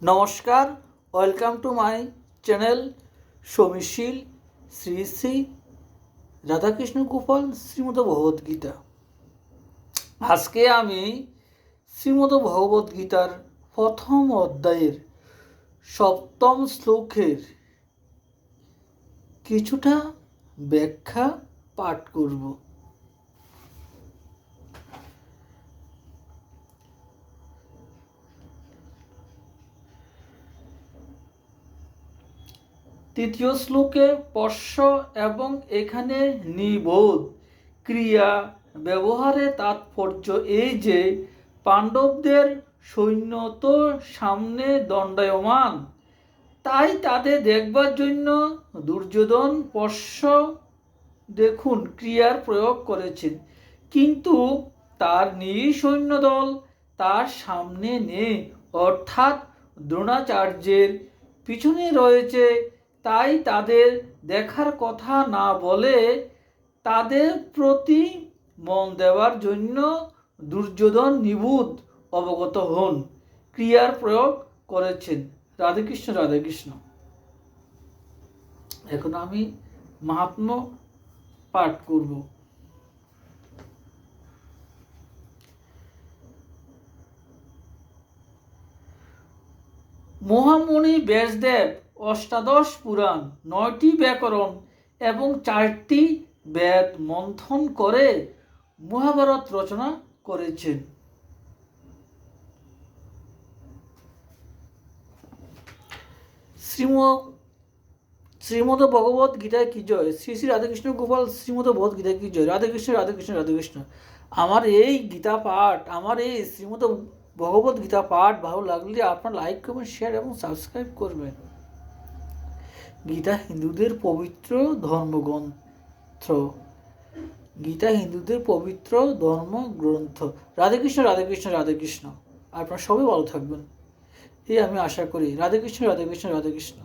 নমস্কার, welcome to my channel সমীশীল শ্রী শ্রী রাধাকৃষ্ণ গোপাল শ্রীমদ ভগবদ্গীতা। আজকে আমি শ্রীমদ ভগবদ্গীতার প্রথম অধ্যায়ের সপ্তম শ্লোকের কিছুটা ব্যাখ্যা পাঠ করব। তৃতীয় শ্লোকে পশ্য এবং এখানে নিবোধ ক্রিয়া ব্যবহারে তাৎপর্য এই যে পাণ্ডবদের সৈন্য তো সামনে দণ্ডায়মান, তাই তাদের দেখবার জন্য দুর্যোধন পশ্য দেখুন ক্রিয়ার প্রয়োগ করেছেন, কিন্তু তার নিজ সৈন্যদল তার সামনে নেই, অর্থাৎ দ্রোণাচার্যের পিছনে রয়েছে। তাই তাদের দেখার কথা না বলে তাদের প্রতি মন দেওয়ার জন্য দুর্যোধন নিবুধ অবগত হন, ক্রিয়ার প্রয়োগ করেছেন। রাধেকৃষ্ণ রাধেকৃষ্ণ। এখন আমি মাহাত্ম্য পাঠ করব। মহামুনি ব্যাসদেব অষ্টাদশ পুরাণ, 9টি ব্যাকরণ এবং 4টি বেদ মন্থন করে মহাভারত রচনা করেছেন। শ্রীমদ ভগবত গীতায় কি জয়। শ্রী শ্রী রাধাকৃষ্ণ গোপাল শ্রীমদ ভগবত গীতায় কি জয়। রাধেকৃষ্ণ রাধেকৃষ্ণ রাধেকৃষ্ণ। আমার এই গীতা পাঠ, আমার এই শ্রীমদ ভগবত গীতা পাঠ ভালো লাগলে আপনার লাইক করবেন, শেয়ার এবং সাবস্ক্রাইব করবেন। গীতা হিন্দুদের পবিত্র ধর্মগ্রন্থ। গীতা হিন্দুদের পবিত্র ধর্মগ্রন্থ। রাধেকৃষ্ণ রাধেকৃষ্ণ রাধেকৃষ্ণ। আপনারা সবাই ভালো থাকবেন এই আমি আশা করি। রাধেকৃষ্ণ রাধেকৃষ্ণ রাধেকৃষ্ণ।